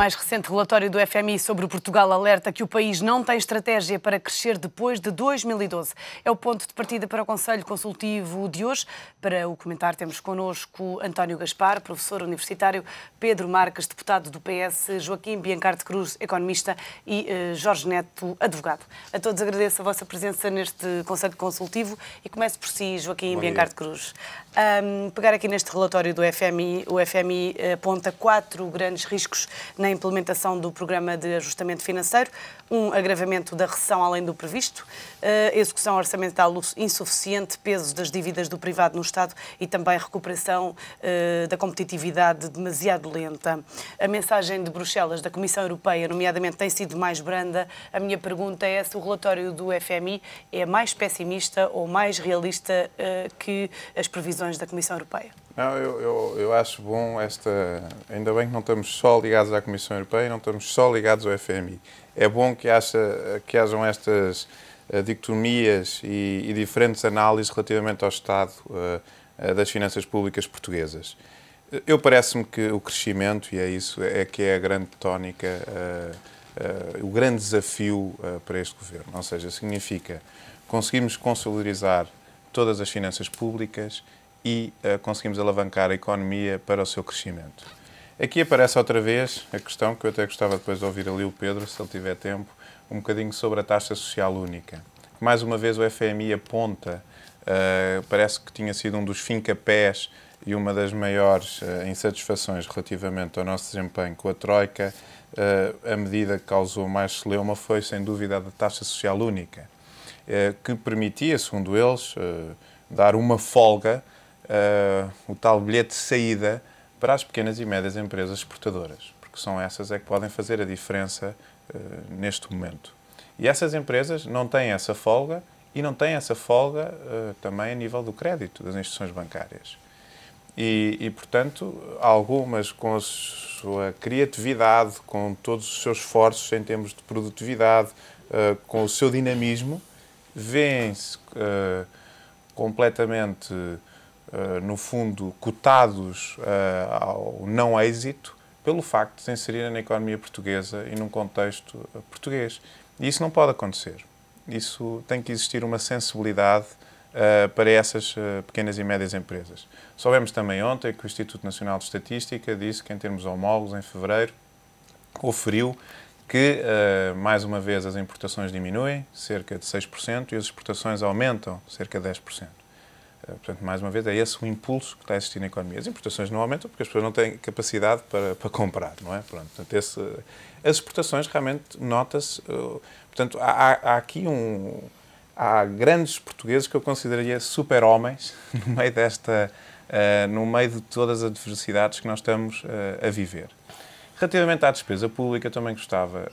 mais recente relatório do FMI sobre Portugal alerta que o país não tem estratégia para crescer depois de 2012. É o ponto de partida para o Conselho Consultivo de hoje. Para o comentar temos connosco António Gaspar, professor universitário, Pedro Marques, deputado do PS, Joaquim Biancar de Cruz, economista, e Jorge Neto, advogado. A todos agradeço a vossa presença neste Conselho Consultivo e começo por si, Joaquim Biancar de Cruz. Pegar aqui neste relatório do FMI, o FMI aponta 4 grandes riscos na implementação do programa de ajustamento financeiro: um agravamento da recessão além do previsto, execução orçamental insuficiente, peso das dívidas do privado no Estado e também recuperação da competitividade demasiado lenta. A mensagem de Bruxelas, da Comissão Europeia, nomeadamente, tem sido mais branda. A minha pergunta é se o relatório do FMI é mais pessimista ou mais realista que as previsões da Comissão Europeia. Não, eu acho bom ainda bem que não estamos só ligados à Comissão Europeia, não estamos só ligados ao FMI. É bom que hajam estas dicotomias e diferentes análises relativamente ao estado das finanças públicas portuguesas. Parece-me que o crescimento, e é isso, é que é a grande tónica, o grande desafio para este governo. Ou seja, significa conseguirmos consolidar todas as finanças públicas e conseguimos alavancar a economia para o seu crescimento. Aqui aparece outra vez a questão, que eu até gostava depois de ouvir ali o Pedro, se ele tiver tempo, um bocadinho sobre a taxa social única. Mais uma vez o FMI aponta, parece que tinha sido um dos fincapés e uma das maiores insatisfações relativamente ao nosso desempenho com a Troika. A medida que causou mais celeuma foi, sem dúvida, a da taxa social única, que permitia, segundo eles, dar uma folga, o tal bilhete de saída para as pequenas e médias empresas exportadoras, porque são essas que podem fazer a diferença neste momento. E essas empresas não têm essa folga e não têm essa folga também a nível do crédito das instituições bancárias. Portanto, algumas com a sua criatividade, com todos os seus esforços em termos de produtividade, com o seu dinamismo, vêem-se completamente, no fundo, cotados ao não êxito pelo facto de se inserirem na economia portuguesa e num contexto português. E isso não pode acontecer. Isso tem que existir uma sensibilidade para essas pequenas e médias empresas. Soubemos também ontem que o Instituto Nacional de Estatística disse que, em termos homólogos, em fevereiro, conferiu que, mais uma vez, as importações diminuem, cerca de 6%, e as exportações aumentam, cerca de 10%. Portanto, mais uma vez, é esse o impulso que está a existir na economia. As importações não aumentam porque as pessoas não têm capacidade para comprar, não é? Pronto, portanto, as exportações realmente nota-se. Portanto, há aqui há grandes portugueses que eu consideraria super-homens no meio de todas as adversidades que nós estamos a viver. Relativamente à despesa pública, também gostava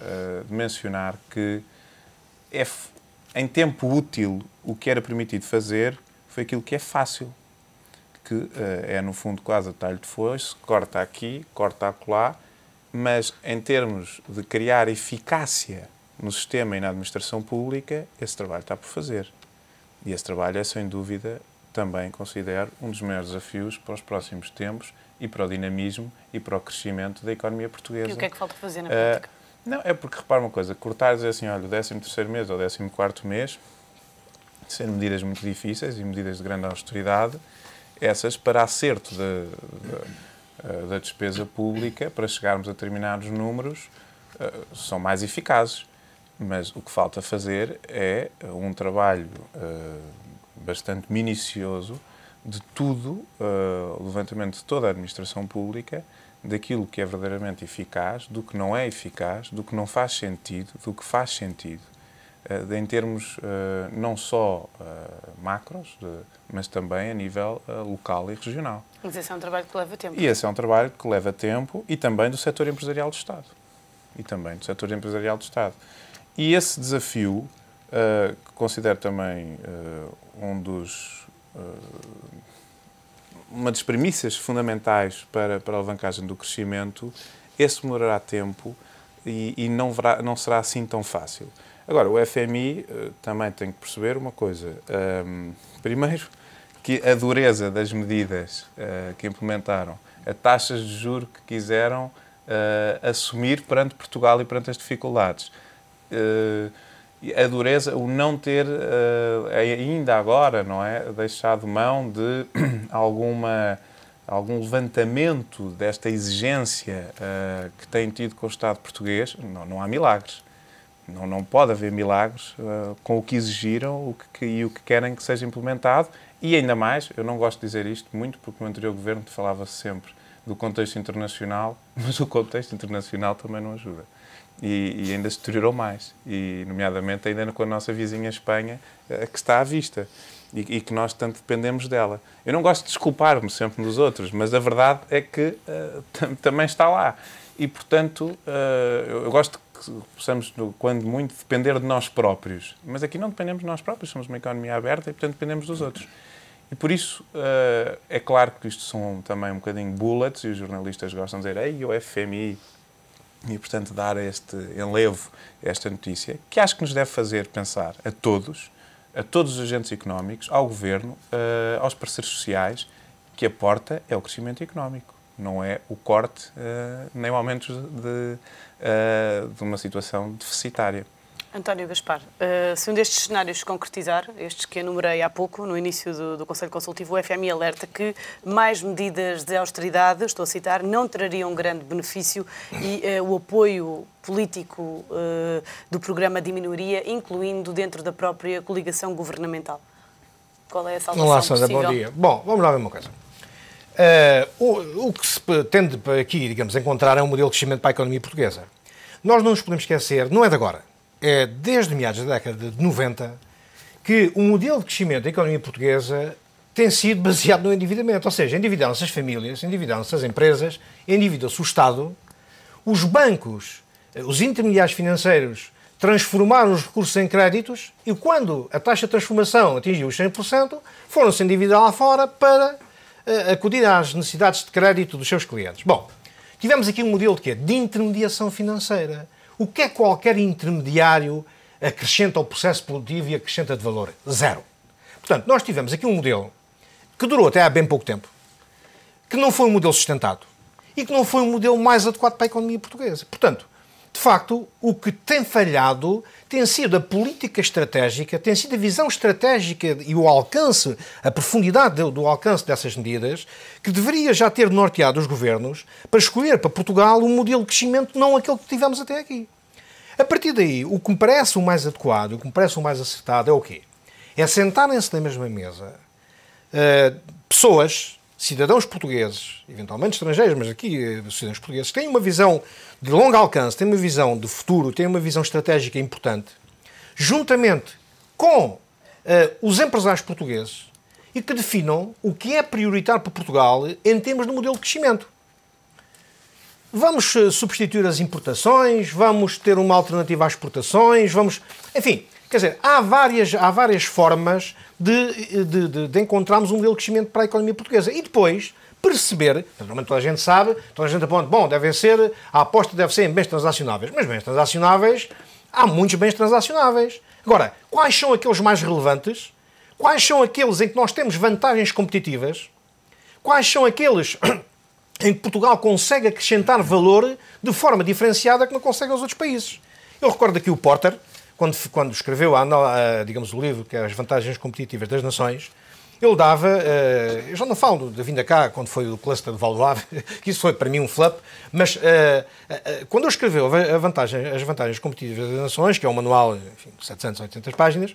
de mencionar que, em tempo útil, o que era permitido fazer foi aquilo que é fácil, que é, no fundo, quase a talho de foice, corta aqui, corta acolá, mas, em termos de criar eficácia no sistema e na administração pública, esse trabalho está por fazer. E esse trabalho é, sem dúvida, também considero um dos maiores desafios para os próximos tempos e para o dinamismo e para o crescimento da economia portuguesa. E o que é que falta fazer na prática? Não, é porque, repara uma coisa, cortar e dizer assim, olha, o 13º mês ou o 14º mês, são medidas muito difíceis e medidas de grande austeridade, essas, para acerto da despesa pública, para chegarmos a determinados números, são mais eficazes. Mas o que falta fazer é um trabalho bastante minucioso de tudo, o levantamento de toda a administração pública, daquilo que é verdadeiramente eficaz, do que não é eficaz, do que não faz sentido, do que faz sentido, em termos não só macros, mas também a nível local e regional. Mas esse é um trabalho que leva tempo. E esse é um trabalho que leva tempo, e também do setor empresarial do Estado. E esse desafio, que considero também uma das premissas fundamentais para a alavancagem do crescimento, esse demorará tempo e não será assim tão fácil. Agora, o FMI também tem que perceber uma coisa. Primeiro, que a dureza das medidas que implementaram, as taxas de juros que quiseram assumir perante Portugal e perante as dificuldades. A dureza, o não ter ainda agora, não é, deixado mão de algum levantamento desta exigência que tem tido com o Estado português. Não há milagres. Não pode haver milagres com o que exigiram e o que querem que seja implementado. E ainda mais, eu não gosto de dizer isto muito, porque no anterior governo falava-se sempre do contexto internacional, mas o contexto internacional também não ajuda. E ainda se deteriorou mais. E, nomeadamente, ainda com a nossa vizinha Espanha, que está à vista. E que nós tanto dependemos dela. Eu não gosto de desculpar-me sempre dos outros, mas a verdade é que também está lá. E, portanto, eu gosto que possamos, quando muito, depender de nós próprios. Mas aqui não dependemos de nós próprios, somos uma economia aberta e, portanto, dependemos dos outros. E por isso, é claro que isto são também um bocadinho bullets, e os jornalistas gostam de dizer, ei, o FMI, e, portanto, dar este enlevo, esta notícia, que acho que nos deve fazer pensar a todos os agentes económicos, ao Governo, aos parceiros sociais, que a porta é o crescimento económico. Não é o corte nem o aumento de uma situação deficitária. António Gaspar, se um destes cenários se concretizar, estes que enumerei há pouco, no início do Conselho Consultivo, o FMI alerta que mais medidas de austeridade, estou a citar, não trariam grande benefício e o apoio político do programa diminuiria, incluindo dentro da própria coligação governamental. Qual é a salvação Olá, Sandra, possível? bom dia. Bom, vamos lá ver uma coisa. O que se tende aqui, digamos, a encontrar é um modelo de crescimento para a economia portuguesa. Nós não nos podemos esquecer, não é de agora, é desde meados da década de 90 que o modelo de crescimento da economia portuguesa tem sido baseado no endividamento. Ou seja, endividaram-se as famílias, endividaram-se as empresas, endividou-se o Estado, os bancos, os intermediários financeiros transformaram os recursos em créditos e quando a taxa de transformação atingiu os 100%, foram-se endividar lá fora para acudir às necessidades de crédito dos seus clientes. Bom, tivemos aqui um modelo de quê? De intermediação financeira. O que é que qualquer intermediário acrescenta ao processo produtivo e acrescenta de valor? Zero. Portanto, nós tivemos aqui um modelo que durou até há bem pouco tempo, que não foi um modelo sustentado e que não foi um modelo mais adequado para a economia portuguesa. Portanto, de facto, o que tem falhado tem sido a política estratégica, tem sido a visão estratégica e o alcance, a profundidade do alcance dessas medidas, que deveria já ter norteado os governos para escolher para Portugal um modelo de crescimento não aquele que tivemos até aqui. A partir daí, o que me parece o mais adequado, o que me parece o mais acertado é o quê? É sentarem-se na mesma mesa pessoas, cidadãos portugueses, eventualmente estrangeiros, mas aqui cidadãos portugueses, têm uma visão de longo alcance, têm uma visão de futuro, têm uma visão estratégica importante, juntamente com os empresários portugueses e que definam o que é prioritário para Portugal em termos de modelo de crescimento. Vamos substituir as importações, vamos ter uma alternativa às exportações, enfim, quer dizer, há várias formas de encontrarmos um modelo de crescimento para a economia portuguesa. E depois perceber, naturalmente toda a gente sabe, toda a gente aponta, bom, a aposta deve ser em bens transacionáveis. Mas bens transacionáveis, há muitos bens transacionáveis. Agora, quais são aqueles mais relevantes? Quais são aqueles em que nós temos vantagens competitivas? Quais são aqueles em que Portugal consegue acrescentar valor de forma diferenciada que não consegue aos outros países? Eu recordo aqui o Porter, quando escreveu digamos, o livro que é As Vantagens Competitivas das Nações, ele dava, eu já não falo da vinda cá, quando foi o cluster de Valdoave, que isso foi para mim um flop, mas quando ele escreveu As Vantagens Competitivas das Nações, que é um manual, enfim, de 780 páginas,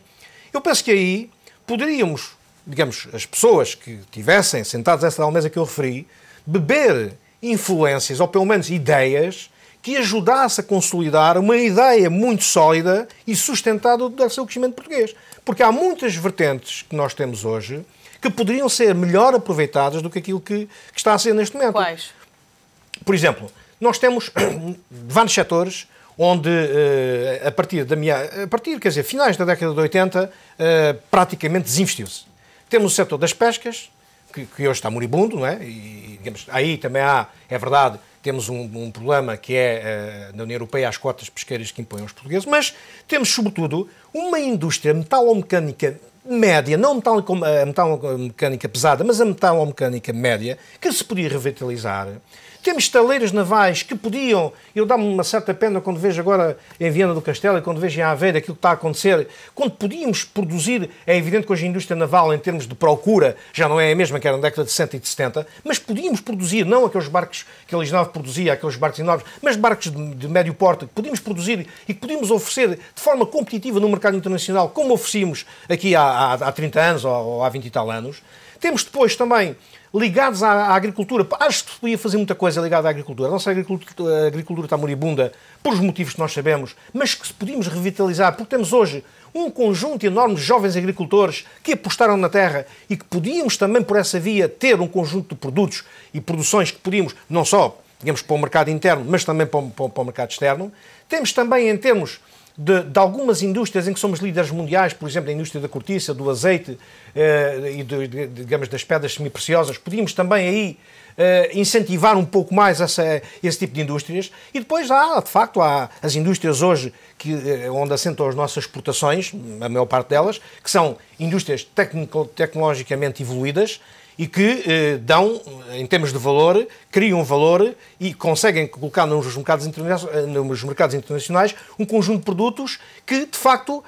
eu penso que aí poderíamos, digamos, as pessoas que estivessem sentadas a essa mesa que eu referi, beber influências, ou pelo menos ideias, que ajudasse a consolidar uma ideia muito sólida e sustentada do que deve ser o crescimento português. Porque há muitas vertentes que nós temos hoje que poderiam ser melhor aproveitadas do que aquilo que está a ser neste momento. Quais? Por exemplo, nós temos vários setores onde, quer dizer, finais da década de 80, praticamente desinvestiu-se. Temos o setor das pescas, que hoje está moribundo, não é? E, digamos, aí também é verdade, temos um problema que é, na União Europeia, as cotas pesqueiras que impõem aos portugueses, mas temos, sobretudo, uma indústria metalomecânica média, não a metalomecânica pesada, mas a metalomecânica média, que se podia revitalizar, Temos estaleiros navais que podiam... Eu dá-me uma certa pena quando vejo agora em Viana do Castelo e quando vejo em Aveiro aquilo que está a acontecer. Quando podíamos produzir, é evidente que hoje a indústria naval, em termos de procura, já não é a mesma que era na década de 60 e de 70, mas podíamos produzir, não aqueles barcos que a Lisnave produzia, aqueles barcos enormes, mas barcos de médio porte, que podíamos produzir e que podíamos oferecer de forma competitiva no mercado internacional, como oferecíamos aqui há 30 anos ou há 20 e tal anos. Temos depois também... ligados à agricultura. Acho que se podia fazer muita coisa ligada à agricultura. A nossa agricultura está moribunda por os motivos que nós sabemos, mas que se podíamos revitalizar, porque temos hoje um conjunto enorme de jovens agricultores que apostaram na terra e que podíamos também, por essa via, ter um conjunto de produtos e produções que podíamos, não só, digamos, para o mercado interno, mas também para o mercado externo. Temos também, em termos de algumas indústrias em que somos líderes mundiais, por exemplo, a indústria da cortiça, do azeite e, digamos, das pedras semipreciosas, podíamos também aí incentivar um pouco mais esse tipo de indústrias. E depois de facto, há as indústrias hoje onde assentam as nossas exportações, a maior parte delas, que são indústrias tecnologicamente evoluídas, e que dão, em termos de valor, criam valor e conseguem colocar nos mercados internacionais um conjunto de produtos que, de facto,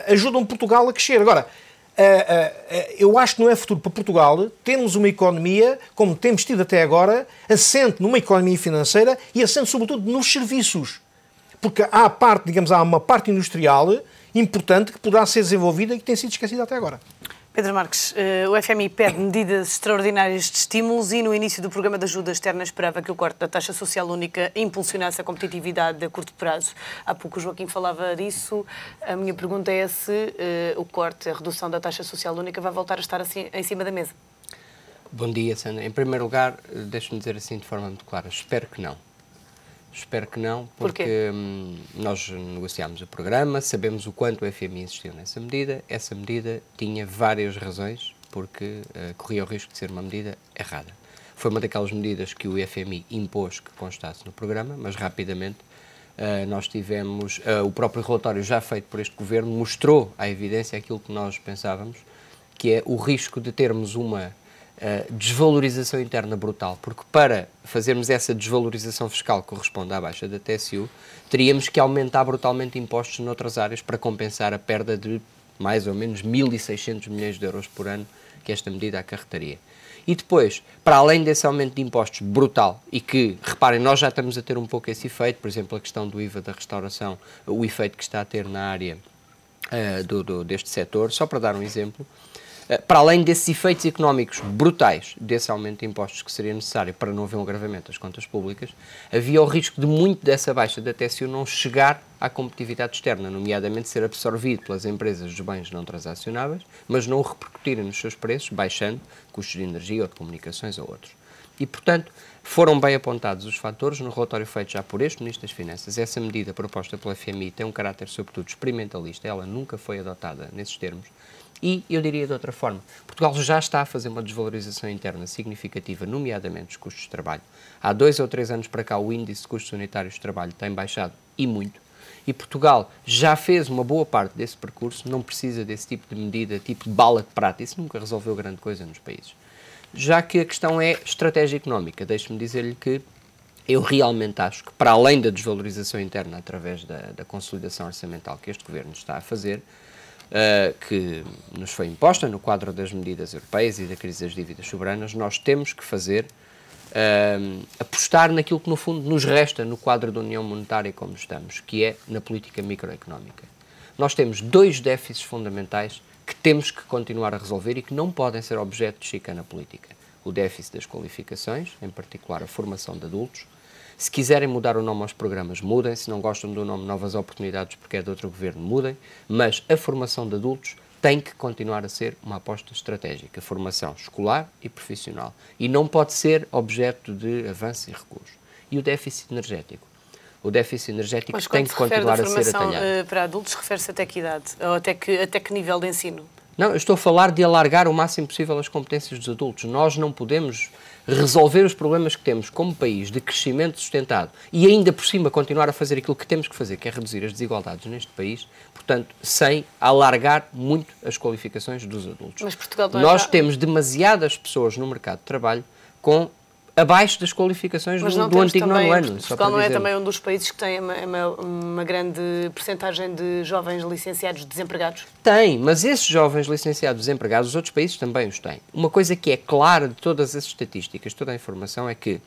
ajudam Portugal a crescer. Agora, eu acho que não é futuro para Portugal termos uma economia, como temos tido até agora, assente numa economia financeira e assente, sobretudo, nos serviços. Porque há uma parte industrial importante que poderá ser desenvolvida e que tem sido esquecida até agora. Pedro Marques, o FMI pede medidas extraordinárias de estímulos e no início do programa de ajuda externa esperava que o corte da taxa social única impulsionasse a competitividade a curto prazo. Há pouco o Joaquim falava disso. A minha pergunta é se o corte, a redução da taxa social única vai voltar a estar assim em cima da mesa. Bom dia, Sandra. Em primeiro lugar, deixe-me dizer assim de forma muito clara, espero que não. Espero que não, porque nós negociámos o programa, sabemos o quanto o FMI insistiu nessa medida. Essa medida tinha várias razões, porque corria o risco de ser uma medida errada. Foi uma daquelas medidas que o FMI impôs que constasse no programa, mas rapidamente nós tivemos... o próprio relatório já feito por este Governo mostrou à evidência aquilo que nós pensávamos, que é o risco de termos uma desvalorização interna brutal, porque para fazermos essa desvalorização fiscal que corresponde à baixa da TSU, teríamos que aumentar brutalmente impostos noutras áreas para compensar a perda de mais ou menos 1.600 milhões de euros por ano que esta medida acarretaria. E depois, para além desse aumento de impostos brutal, e que, reparem, nós já estamos a ter um pouco esse efeito, por exemplo, a questão do IVA da restauração, o efeito que está a ter na área deste setor, só para dar um exemplo, para além desses efeitos económicos brutais desse aumento de impostos que seria necessário para não haver um agravamento das contas públicas, havia o risco de muito dessa baixa da TSU não chegar à competitividade externa, nomeadamente ser absorvido pelas empresas dos bens não transacionáveis, mas não o repercutirem nos seus preços, baixando custos de energia ou de comunicações ou outros. E, portanto, foram bem apontados os fatores no relatório feito já por este Ministro das Finanças. Essa medida proposta pela FMI tem um caráter, sobretudo, experimentalista. Ela nunca foi adotada nesses termos. E, eu diria de outra forma, Portugal já está a fazer uma desvalorização interna significativa, nomeadamente dos custos de trabalho. Há 2 ou 3 anos para cá o índice de custos unitários de trabalho tem baixado e muito. E Portugal já fez uma boa parte desse percurso, não precisa desse tipo de medida, tipo de bala de prata. Isso nunca resolveu grande coisa nos países. Já que a questão é estratégia económica, deixe-me dizer-lhe que eu realmente acho que, para além da desvalorização interna através da consolidação orçamental que este Governo está a fazer, que nos foi imposta no quadro das medidas europeias e da crise das dívidas soberanas, nós temos que fazer apostar naquilo que no fundo nos resta no quadro da União Monetária como estamos, que é na política microeconómica. Nós temos 2 déficits fundamentais que temos que continuar a resolver e que não podem ser objeto de chicana política. O déficit das qualificações, em particular a formação de adultos. Se quiserem mudar o nome aos programas, mudem. Se não gostam do nome Novas Oportunidades porque é de outro governo, mudem. Mas a formação de adultos tem que continuar a ser uma aposta estratégica. Formação escolar e profissional. E não pode ser objeto de avanço e recuos. E o déficit energético. O déficit energético tem que continuar a ser atalhado. Para adultos, refere-se até que idade? Ou até que nível de ensino? Não, eu estou a falar de alargar o máximo possível as competências dos adultos. Nós não podemos resolver os problemas que temos como país de crescimento sustentado e ainda por cima continuar a fazer aquilo que temos que fazer, que é reduzir as desigualdades neste país, portanto, sem alargar muito as qualificações dos adultos. Mas Portugal Nós temos demasiadas pessoas no mercado de trabalho com abaixo das qualificações do antigo nono ano. Portugal não é também um dos países que tem uma grande percentagem de jovens licenciados desempregados? Tem, mas esses jovens licenciados desempregados, os outros países também os têm. Uma coisa que é clara de todas as estatísticas, toda a informação, é que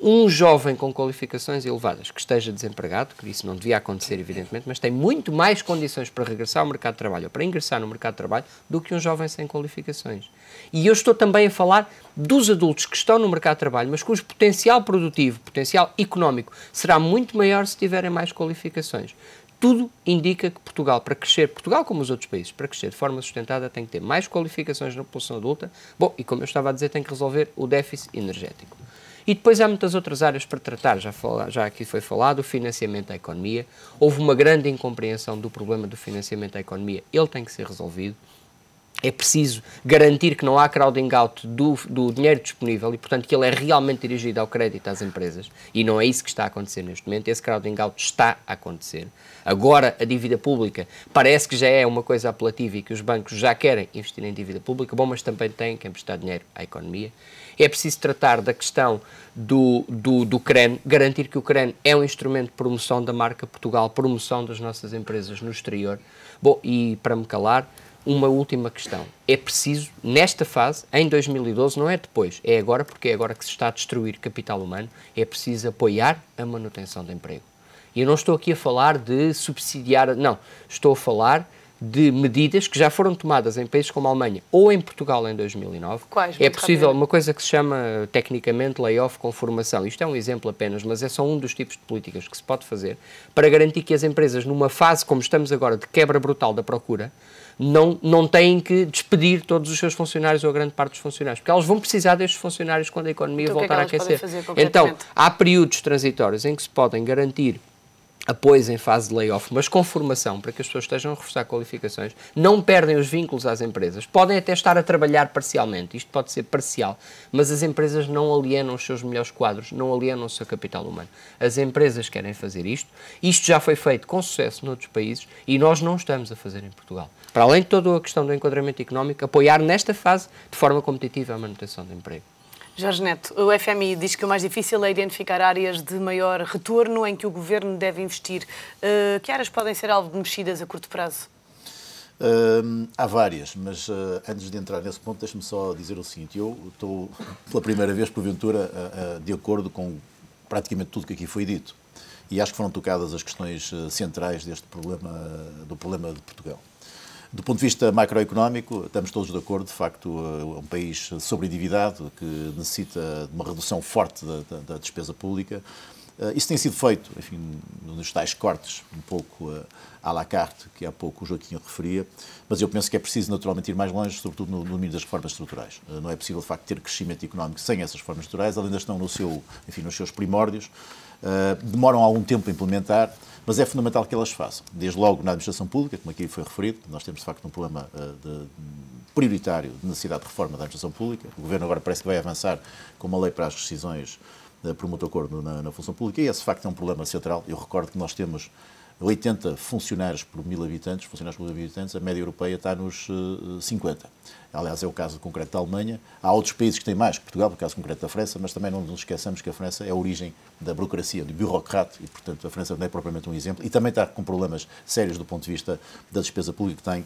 um jovem com qualificações elevadas que esteja desempregado, que isso não devia acontecer, evidentemente, mas tem muito mais condições para regressar ao mercado de trabalho ou para ingressar no mercado de trabalho do que um jovem sem qualificações. E eu estou também a falar dos adultos que estão no mercado de trabalho, mas cujo potencial produtivo, potencial económico, será muito maior se tiverem mais qualificações. Tudo indica que Portugal, para crescer, Portugal como os outros países, para crescer de forma sustentada, tem que ter mais qualificações na população adulta. Bom, e como eu estava a dizer, tem que resolver o déficit energético. E depois há muitas outras áreas para tratar, já aqui foi falado, o financiamento da economia. Houve uma grande incompreensão do problema do financiamento da economia, ele tem que ser resolvido. É preciso garantir que não há crowding out do dinheiro disponível e, portanto, que ele é realmente dirigido ao crédito às empresas. E não é isso que está a acontecer neste momento. Esse crowding out está a acontecer. Agora, a dívida pública parece que já é uma coisa apelativa e que os bancos já querem investir em dívida pública, bom, mas também têm que emprestar dinheiro à economia. É preciso tratar da questão do CREN, garantir que o CREN é um instrumento de promoção da marca Portugal, promoção das nossas empresas no exterior. Bom, e para me calar, uma última questão. É preciso, nesta fase, em 2012, não é depois, é agora, porque é agora que se está a destruir capital humano, é preciso apoiar a manutenção de emprego. E eu não estou aqui a falar de subsidiar, não, estou a falar de medidas que já foram tomadas em países como a Alemanha ou em Portugal em 2009. Quais? É possível, uma coisa que se chama tecnicamente layoff com formação. Isto é um exemplo apenas, mas é só um dos tipos de políticas que se pode fazer para garantir que as empresas, numa fase como estamos agora, de quebra brutal da procura, não têm que despedir todos os seus funcionários ou a grande parte dos funcionários, porque elas vão precisar destes funcionários quando a economia voltar a aquecer. Então, há períodos transitórios em que se podem garantir apoios em fase de layoff, mas com formação, para que as pessoas estejam a reforçar qualificações, não perdem os vínculos às empresas. Podem até estar a trabalhar parcialmente, isto pode ser parcial, mas as empresas não alienam os seus melhores quadros, não alienam o seu capital humano. As empresas querem fazer isto já foi feito com sucesso noutros países e nós não estamos a fazer em Portugal. Para além de toda a questão do enquadramento económico, apoiar nesta fase, de forma competitiva, a manutenção do emprego. Jorge Neto, o FMI diz que o mais difícil é identificar áreas de maior retorno em que o Governo deve investir. Que áreas podem ser alvo de mexidas a curto prazo? Há várias, mas antes de entrar nesse ponto, deixe-me só dizer o seguinte. Eu estou, pela primeira vez, porventura, de acordo com praticamente tudo que aqui foi dito. E acho que foram tocadas as questões centrais do problema de Portugal. Do ponto de vista macroeconómico, estamos todos de acordo, de facto, é um país sobreendividado que necessita de uma redução forte da despesa pública. Isso tem sido feito, enfim, nos tais cortes, um pouco à la carte, que há pouco o Joaquim referia, mas eu penso que é preciso naturalmente ir mais longe, sobretudo no domínio das reformas estruturais. Não é possível, de facto, ter crescimento económico sem essas reformas estruturais, elas ainda estão nos seus primórdios, demoram algum tempo a implementar, mas é fundamental que elas façam. Desde logo na administração pública, como aqui foi referido, nós temos de facto um problema prioritário de necessidade de reforma da administração pública. O Governo agora parece que vai avançar com uma lei para as rescisões por mútuo acordo na função pública e esse de facto é um problema central. Eu recordo que nós temos 80 funcionários por 1.000 habitantes, a média europeia está nos 50. Aliás, é o caso concreto da Alemanha. Há outros países que têm mais que Portugal, o caso concreto da França, mas também não nos esqueçamos que a França é a origem da burocracia, do bureaucrate, e, portanto, a França não é propriamente um exemplo. E também está com problemas sérios do ponto de vista da despesa pública que tem,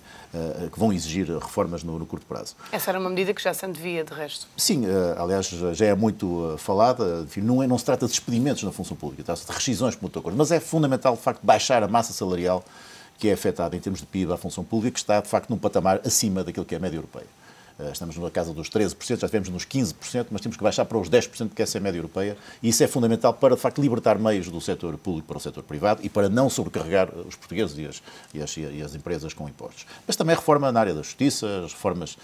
que vão exigir reformas no curto prazo. Essa era uma medida que já se antevia, de resto. Sim, aliás, já é muito falada. Enfim, não se trata de despedimentos na função pública, trata-se de rescisões por mútuo acordo. Mas é fundamental, de facto, baixar a massa salarial que é afetada em termos de PIB à função pública, que está, de facto, num patamar acima daquilo que é a média europeia. Estamos na casa dos 13%, já estivemos nos 15%, mas temos que baixar para os 10%, que essa é a média europeia, e isso é fundamental para, de facto, libertar meios do setor público para o setor privado e para não sobrecarregar os portugueses e as empresas com impostos. Mas também a reforma na área da justiça, as reformas,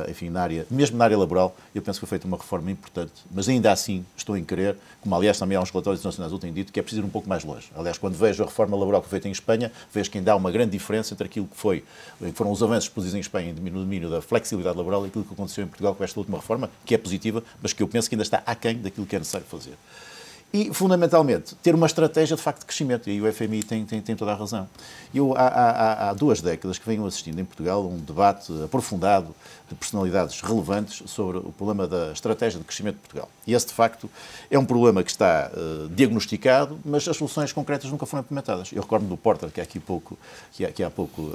enfim, mesmo na área laboral, eu penso que foi feita uma reforma importante, mas ainda assim estou em querer, como aliás também há uns relatórios internacionais o têm dito, que é preciso ir um pouco mais longe. Aliás, quando vejo a reforma laboral que foi feita em Espanha, vejo que ainda há uma grande diferença entre aquilo que foram os avanços produzidos em Espanha no domínio da flexibilidade laboral e aquilo que aconteceu em Portugal com esta última reforma, que é positiva, mas que eu penso que ainda está aquém daquilo que é necessário fazer. E, fundamentalmente, ter uma estratégia de facto de crescimento. E aí o FMI tem toda a razão. Há 2 décadas que venho assistindo em Portugal um debate aprofundado de personalidades relevantes sobre o problema da estratégia de crescimento de Portugal. E esse, de facto, é um problema que está diagnosticado, mas as soluções concretas nunca foram implementadas. Eu recordo do Porter, que há pouco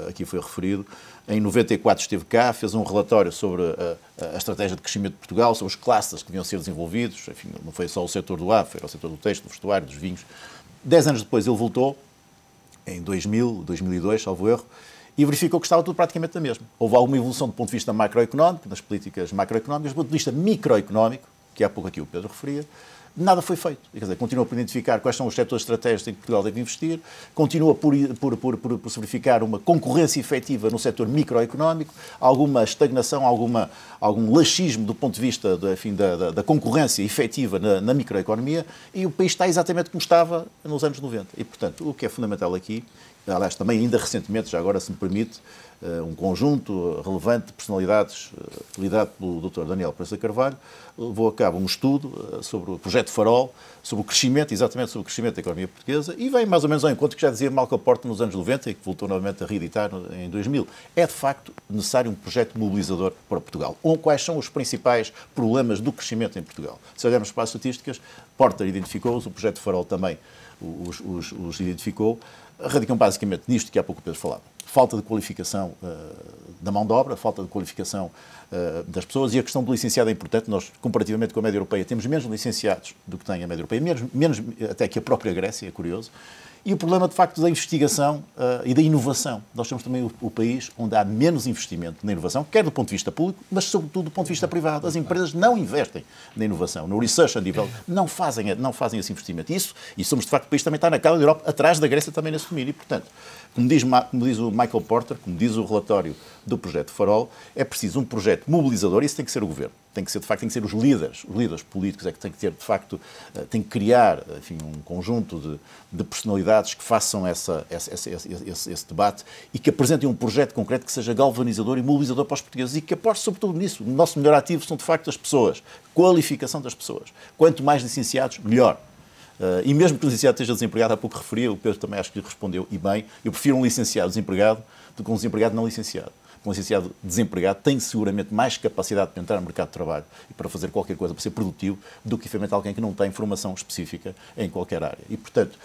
aqui foi referido. Em 94 esteve cá, fez um relatório sobre a estratégia de crescimento de Portugal, sobre os clusters que deviam ser desenvolvidos. Enfim, não foi só o setor do agro, era o setor do texto, do vestuário, dos vinhos. 10 anos depois ele voltou, em 2000, 2002, salvo erro, e verificou que estava tudo praticamente na mesma. Houve alguma evolução do ponto de vista macroeconómico, das políticas macroeconómicas, do ponto de vista microeconómico, que há pouco aqui o Pedro referia, nada foi feito. Quer dizer, continua por identificar quais são os setores estratégicos em que Portugal deve investir, continua por se verificar uma concorrência efetiva no setor microeconómico, alguma estagnação, algum laxismo do ponto de vista da concorrência efetiva na microeconomia, e o país está exatamente como estava nos anos 90. E, portanto, o que é fundamental aqui, aliás, também ainda recentemente, já agora se me permite, um conjunto relevante de personalidades, liderado pelo Dr. Daniel Pereira Carvalho, levou a cabo um estudo sobre o projeto Farol, sobre o crescimento, exatamente sobre o crescimento da economia portuguesa, e vem mais ou menos ao encontro que já dizia Malcolm Porter nos anos 90 e que voltou novamente a reeditar em 2000. É, de facto, necessário um projeto mobilizador para Portugal. Quais são os principais problemas do crescimento em Portugal? Se olharmos para as estatísticas, Porter identificou-os, o projeto Farol também os identificou, radicam basicamente nisto que há pouco o Pedro falava. Falta de qualificação da mão de obra, falta de qualificação das pessoas, e a questão do licenciado é importante. Nós, comparativamente com a média europeia, temos menos licenciados do que tem a média europeia, menos até que a própria Grécia, é curioso. E o problema, de facto, da investigação e da inovação. Nós temos também o país onde há menos investimento na inovação, quer do ponto de vista público, mas sobretudo do ponto de vista privado. As empresas não investem na inovação, no research and development, não fazem esse investimento. E somos, de facto, o país também está na cauda da Europa, atrás da Grécia também nesse domínio. E, portanto, como diz o Michael Porter, como diz o relatório do projeto Farol, é preciso um projeto mobilizador, e isso tem que ser o governo. Tem que ser os líderes políticos é que têm que ter, de facto, têm que criar, enfim, um conjunto de personalidades que façam esse debate e que apresentem um projeto concreto que seja galvanizador e mobilizador para os portugueses e que aposte sobretudo nisso. O nosso melhor ativo são, de facto, as pessoas, qualificação das pessoas. Quanto mais licenciados, melhor. E mesmo que o licenciado esteja desempregado, há pouco referia, o Pedro também acho que lhe respondeu, e bem, eu prefiro um licenciado desempregado do que um desempregado não licenciado. Um licenciado desempregado tem seguramente mais capacidade para entrar no mercado de trabalho e para fazer qualquer coisa, para ser produtivo, do que, efetivamente, alguém que não tem formação específica em qualquer área. E, portanto,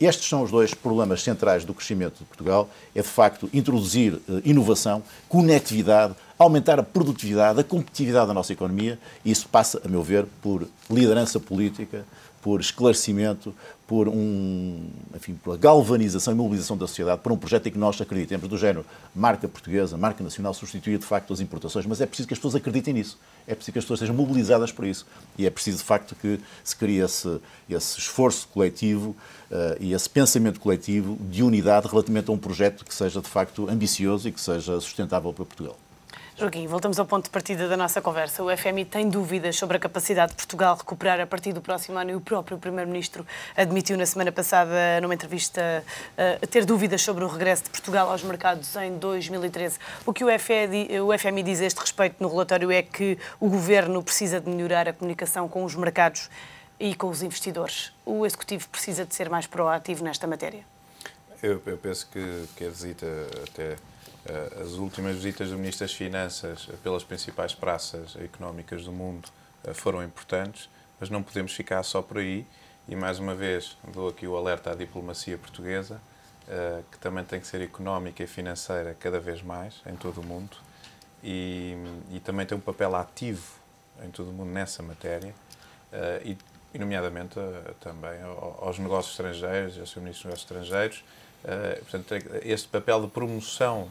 estes são os 2 problemas centrais do crescimento de Portugal. É, de facto, introduzir inovação, conectividade, aumentar a produtividade, a competitividade da nossa economia, e isso passa, a meu ver, por liderança política, por esclarecimento, por a galvanização e mobilização da sociedade para um projeto em que nós acreditemos, do género marca portuguesa, marca nacional, substituir de facto as importações, mas é preciso que as pessoas acreditem nisso, é preciso que as pessoas sejam mobilizadas por isso, e é preciso de facto que se crie esse esforço coletivo e esse pensamento coletivo de unidade relativamente a um projeto que seja de facto ambicioso e que seja sustentável para Portugal. Joaquim, voltamos ao ponto de partida da nossa conversa. O FMI tem dúvidas sobre a capacidade de Portugal recuperar a partir do próximo ano, e o próprio Primeiro-Ministro admitiu na semana passada, numa entrevista, ter dúvidas sobre o regresso de Portugal aos mercados em 2013. O que o FMI diz a este respeito no relatório é que o Governo precisa de melhorar a comunicação com os mercados e com os investidores. O Executivo precisa de ser mais proativo nesta matéria? Eu penso que a visita até... As últimas visitas do Ministro das Finanças pelas principais praças económicas do mundo foram importantes, mas não podemos ficar só por aí. E, mais uma vez, dou aqui o alerta à diplomacia portuguesa, que também tem que ser económica e financeira cada vez mais em todo o mundo, e também tem um papel ativo em todo o mundo nessa matéria, e nomeadamente também aos negócios estrangeiros, ao Sr. Ministro dos Negócios Estrangeiros. Portanto, este papel de promoção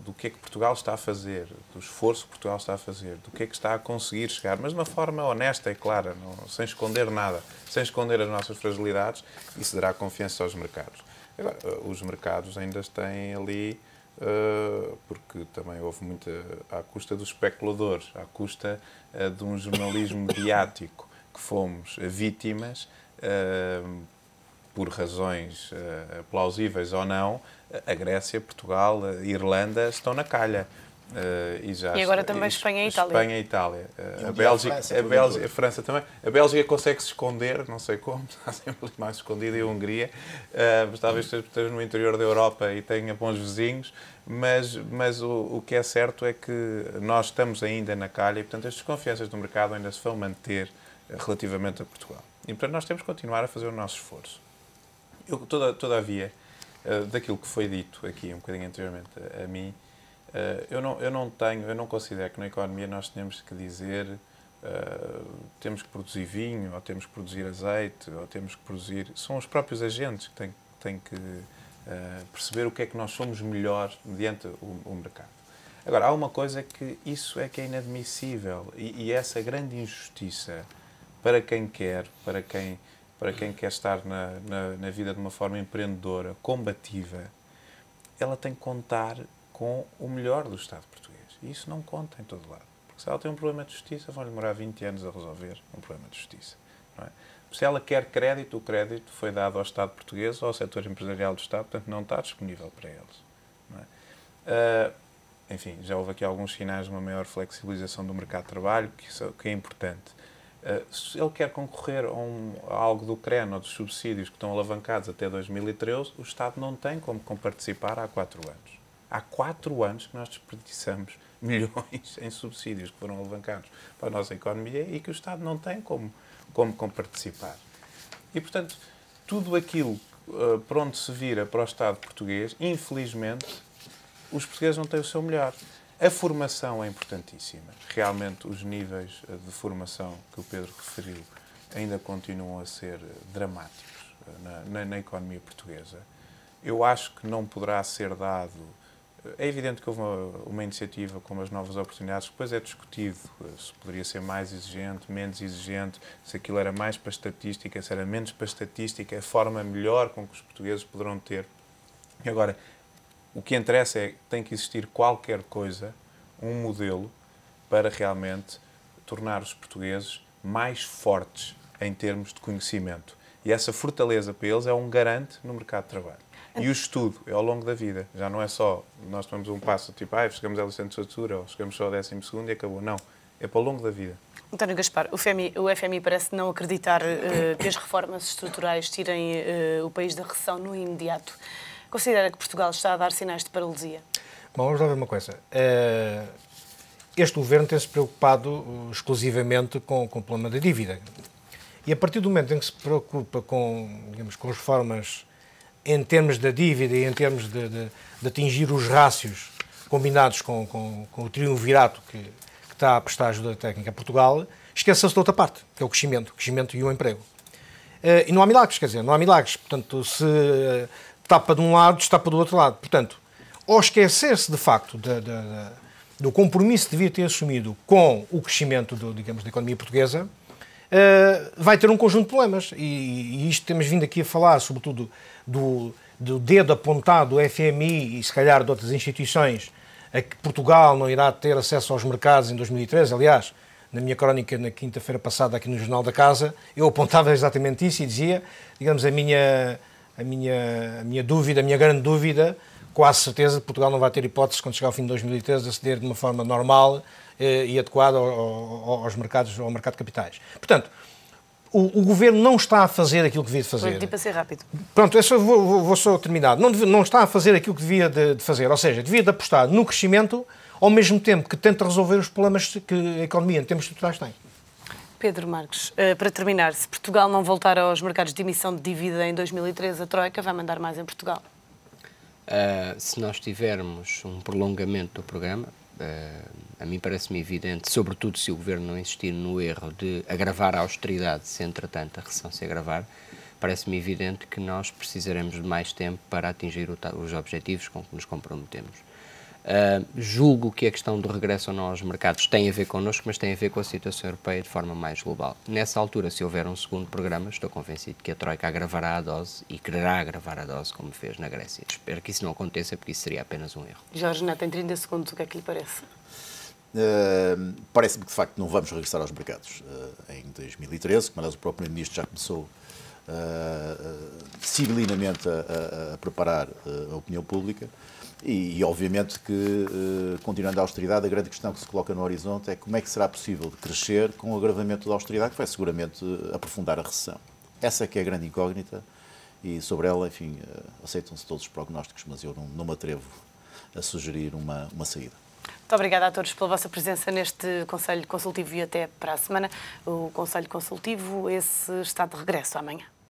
do que é que Portugal está a fazer, do esforço que Portugal está a fazer, do que é que está a conseguir chegar, mas de uma forma honesta e clara, sem esconder nada, sem esconder as nossas fragilidades, isso dará confiança aos mercados. Agora, os mercados ainda têm ali, porque também houve muita, à custa dos especuladores, à custa de um jornalismo mediático que fomos vítimas, por razões plausíveis ou não, a Grécia, Portugal, a Irlanda estão na calha. E agora também Espanha e Itália. Espanha e Itália. A Bélgica, a França também. A Bélgica consegue se esconder, não sei como, está sempre mais escondida, e a Hungria. Mas talvez esteja no interior da Europa e tenha bons vizinhos. Mas o que é certo é que nós estamos ainda na calha e, portanto, as desconfianças do mercado ainda se vão manter relativamente a Portugal. E, portanto, nós temos que continuar a fazer o nosso esforço. Todavia, daquilo que foi dito aqui um bocadinho anteriormente a mim, eu não considero que na economia nós tenhamos que dizer temos que produzir vinho, ou temos que produzir azeite, ou temos que produzir... São os próprios agentes que têm que perceber o que é que nós somos melhor mediante o mercado. Agora, há uma coisa que isso é que é inadmissível, e essa grande injustiça para quem quer estar na vida de uma forma empreendedora, combativa, ela tem que contar com o melhor do Estado português. E isso não conta em todo lado. Porque se ela tem um problema de justiça, vão-lhe demorar 20 anos a resolver um problema de justiça. Não é? Se ela quer crédito, o crédito foi dado ao Estado português ou ao setor empresarial do Estado, portanto não está disponível para eles. Não é? Enfim, já houve aqui alguns sinais de uma maior flexibilização do mercado de trabalho, que é importante. Se ele quer concorrer a algo do CREN ou dos subsídios que estão alavancados até 2013, o Estado não tem como participar há 4 anos. Há 4 anos que nós desperdiçamos milhões em subsídios que foram alavancados para a nossa economia e que o Estado não tem como participar. E, portanto, tudo aquilo por onde se vira para o Estado português, infelizmente, os portugueses não têm o seu melhor. A formação é importantíssima. Realmente, os níveis de formação que o Pedro referiu ainda continuam a ser dramáticos na economia portuguesa. Eu acho que não poderá ser dado... É evidente que houve uma iniciativa como as novas oportunidades, depois é discutido se poderia ser mais exigente, menos exigente, se aquilo era mais para estatística, se era menos para estatística, a forma melhor com que os portugueses poderão ter. E agora, o que interessa é que tem que existir qualquer coisa, um modelo, para realmente tornar os portugueses mais fortes em termos de conhecimento. E essa fortaleza para eles é um garante no mercado de trabalho. E o estudo é ao longo da vida. Já não é só nós tomamos um passo tipo, chegamos à licenciatura ou chegamos só ao 12º e acabou. Não. É para o longo da vida. António Gaspar, o FMI parece não acreditar que as reformas estruturais tirem o país da recessão no imediato. Considera que Portugal está a dar sinais de paralisia? Bom, vamos lá ver uma coisa. Este governo tem-se preocupado exclusivamente com o problema da dívida. E a partir do momento em que se preocupa com as reformas em termos da dívida e em termos de atingir os rácios combinados com o triunvirato que está a prestar ajuda técnica a Portugal, esqueça-se de outra parte, que é o crescimento e o emprego. E não há milagres, quer dizer, não há milagres. Portanto, se tapa de um lado, destapa do outro lado. Portanto, ao esquecer-se de facto do compromisso que devia ter assumido com o crescimento da economia portuguesa, vai ter um conjunto de problemas. E isto temos vindo aqui a falar, sobretudo, do dedo apontado do FMI e, se calhar, de outras instituições, a que Portugal não irá ter acesso aos mercados em 2013. Aliás, na minha crónica, na quinta-feira passada, aqui no Jornal da Casa, eu apontava exatamente isso e dizia, a minha dúvida, a minha grande dúvida, quase certeza que Portugal não vai ter hipótese, quando chegar ao fim de 2013, de aceder de uma forma normal e adequada aos mercados, ao mercado de capitais. Portanto, o Governo não está a fazer aquilo que devia de fazer. Vou pedir para ser rápido. Pronto, eu vou só terminar. Não está a fazer aquilo que devia de fazer, ou seja, devia de apostar no crescimento, ao mesmo tempo que tenta resolver os problemas que a economia, em termos estruturais, tem. Pedro Marques, para terminar, se Portugal não voltar aos mercados de emissão de dívida em 2013, a Troika vai mandar mais em Portugal? Se nós tivermos um prolongamento do programa, a mim parece-me evidente, sobretudo se o Governo não insistir no erro de agravar a austeridade, se entretanto a recessão se agravar, parece-me evidente que nós precisaremos de mais tempo para atingir os objetivos com que nos comprometemos. Julgo que a questão do regresso ou não aos mercados tem a ver connosco, mas tem a ver com a situação europeia de forma mais global. Nessa altura, se houver um segundo programa, estou convencido que a Troika agravará a dose e quererá agravar a dose, como fez na Grécia. Espero que isso não aconteça, porque isso seria apenas um erro. Jorge Neto, em 30 segundos, o que é que lhe parece? Parece-me que, de facto, não vamos regressar aos mercados em 2013, como aliás o próprio Primeiro-Ministro já começou civilinamente a preparar a opinião pública. E obviamente que, continuando a austeridade, a grande questão que se coloca no horizonte é como é que será possível crescer com o agravamento da austeridade, que vai seguramente aprofundar a recessão. Essa é que é a grande incógnita e sobre ela, enfim, aceitam-se todos os prognósticos, mas eu não me atrevo a sugerir uma saída. Muito obrigada a todos pela vossa presença neste Conselho Consultivo e até para a semana. O Conselho Consultivo, esse está de regresso amanhã.